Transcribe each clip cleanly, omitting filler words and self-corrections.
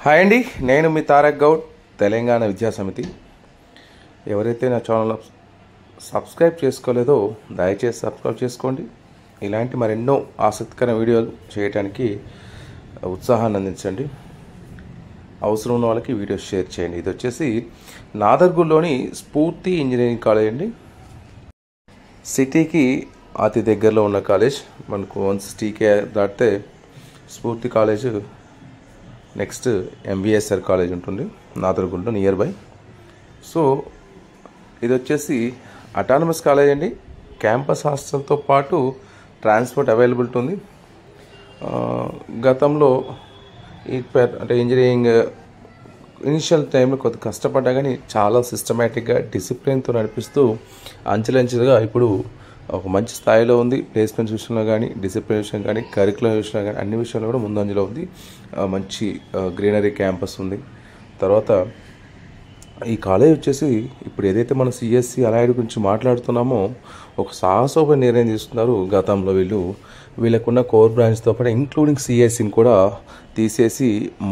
Hi అండి, నేను మీ తారక్ గౌడ్, తెలంగాణ విద్యా సమితి. ఎవరైతే నా ఛానల్ సబ్స్క్రైబ్ చేసుకోలేదో దయచేసి సబ్స్క్రైబ్ చేసుకోండి. ఇలాంటి మరెన్నో ఆసక్తికర వీడియోలు చేయడానికి ఉత్సాహాన్ని అందించండి. అవసరం ఉన్న వాళ్ళకి వీడియోస్ షేర్ చేయండి. ఇది వచ్చేసి నాదర్గూల్లోని స్ఫూర్తి ఇంజనీరింగ్ కాలేజ్ అండి. సిటీకి అతి దగ్గరలో ఉన్న కాలేజ్. మనకు 160 దాటితే స్ఫూర్తి కాలేజ్, నెక్స్ట్ ఎంవిఎస్ఆర్ కాలేజ్ ఉంటుంది నాదర్గూల్లో నియర్ బై. సో ఇది వచ్చేసి అటానమస్ కాలేజ్ అండి. క్యాంపస్ హాస్టల్తో పాటు ట్రాన్స్పోర్ట్ అవైలబిలిటీ ఉంది. గతంలో అంటే ఇంజనీరింగ్ ఇనిషియల్ టైంలో కొద్ది కష్టపడ్డా కానీ చాలా సిస్టమేటిక్గా డిసిప్లిన్తో నడిపిస్తూ అంచెలంచెలుగా ఇప్పుడు ఒక మంచి స్థాయిలో ఉంది. ప్లేస్మెంట్స్ విషయంలో కానీ, డిసిప్లిన్ విషయం కానీ, కరికులం విషయంలో కానీ అన్ని విషయాల్లో కూడా ముందంజలో ఉంది. మంచి గ్రీనరీ క్యాంపస్ ఉంది. తర్వాత ఈ కాలేజ్ వచ్చేసి ఇప్పుడు ఏదైతే మనం సిఎస్సి అలైడ్ గురించి మాట్లాడుతున్నామో ఒక సాహసోప నిర్ణయం తీసుకున్నారు. గతంలో వీళ్ళకున్న కోర్ బ్రాంచ్తో పాటు ఇంక్లూడింగ్ సిఎస్సిని కూడా తీసేసి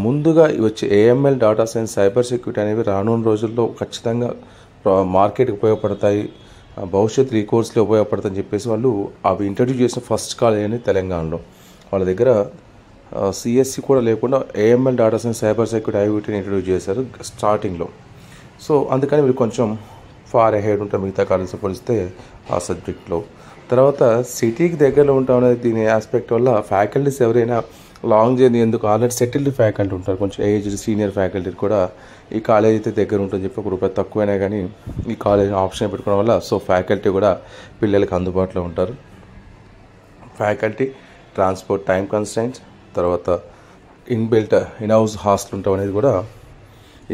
ముందుగా వచ్చే AML, data science, cyber security అనేవి రానున్న రోజుల్లో ఖచ్చితంగా మార్కెట్కి ఉపయోగపడతాయి, భవిష్యత్తు ఈ కోర్సులో ఉపయోగపడుతుందని చెప్పేసి వాళ్ళు అవి ఇంట్రడ్యూస్ చేసిన ఫస్ట్ కాలేజ్ అని తెలంగాణలో. వాళ్ళ దగ్గర సిఎస్సి కూడా లేకుండా AML, data science, cyber security, ఐఓటీని ఇంట్రడ్యూస్ చేశారు స్టార్టింగ్లో. సో అందుకని వీళ్ళు కొంచెం ఫార్ అహెడ్ ఉంటారు మిగతా కాలేజ్తో పోలిస్తే ఆ సబ్జెక్ట్లో. తర్వాత సిటీకి దగ్గరలో ఉంటాం అనేది దీని ఆస్పెక్ట్ వల్ల ఫ్యాకల్టీస్ ఎవరైనా లాంగ్ జర్నీ ఎందుకు ఆల్రెడీ సెటిల్డ్ ఫ్యాకల్టీ ఉంటారు, కొంచెం ఏజ్డ్ సీనియర్ ఫ్యాకల్టీ కూడా ఈ కాలేజ్ అయితే దగ్గర ఉంటుందని చెప్పి ₹1 తక్కువైనా కానీ ఈ కాలేజ్ ఆప్షన్ పెట్టుకోవడం వల్ల సో ఫ్యాకల్టీ కూడా పిల్లలకి అందుబాటులో ఉంటారు. ఫ్యాకల్టీ, ట్రాన్స్పోర్ట్, టైం కన్స్టెంట్స్, తర్వాత ఇన్బిల్ట్ ఇన్హౌస్ హాస్టల్ ఉండడం అనేది కూడా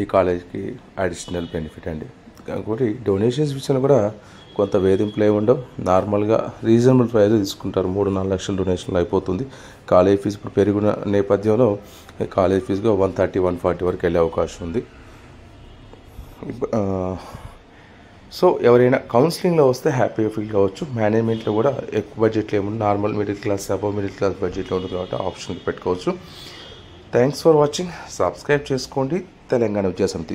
ఈ కాలేజ్కి అడిషనల్ బెనిఫిట్ అండి. ఇంకోటి డొనేషన్స్ విషయంలో కూడా కొంత వేధింపులు ఏమి ఉండవు. నార్మల్గా రీజనబుల్ ప్రైస్ తీసుకుంటారు. 3-4 లక్షల డొనేషన్లు అయిపోతుంది. కాలేజ్ ఫీజు ఇప్పుడు పెరిగిన నేపథ్యంలో కాలేజ్ ఫీజుగా 130-140 వరకు వెళ్ళే అవకాశం ఉంది. సో ఎవరైనా కౌన్సిలింగ్లో వస్తే హ్యాపీగా ఫీల్ కావచ్చు. మేనేజ్మెంట్లో కూడా ఎక్కువ బడ్జెట్లో ఏముంది, normal middle class, above middle class బడ్జెట్లో ఉంటుంది కాబట్టి ఆప్షన్ పెట్టుకోవచ్చు. Thanks for watching. సబ్స్క్రైబ్ చేసుకోండి. తెలంగాణ విద్యా సమితి.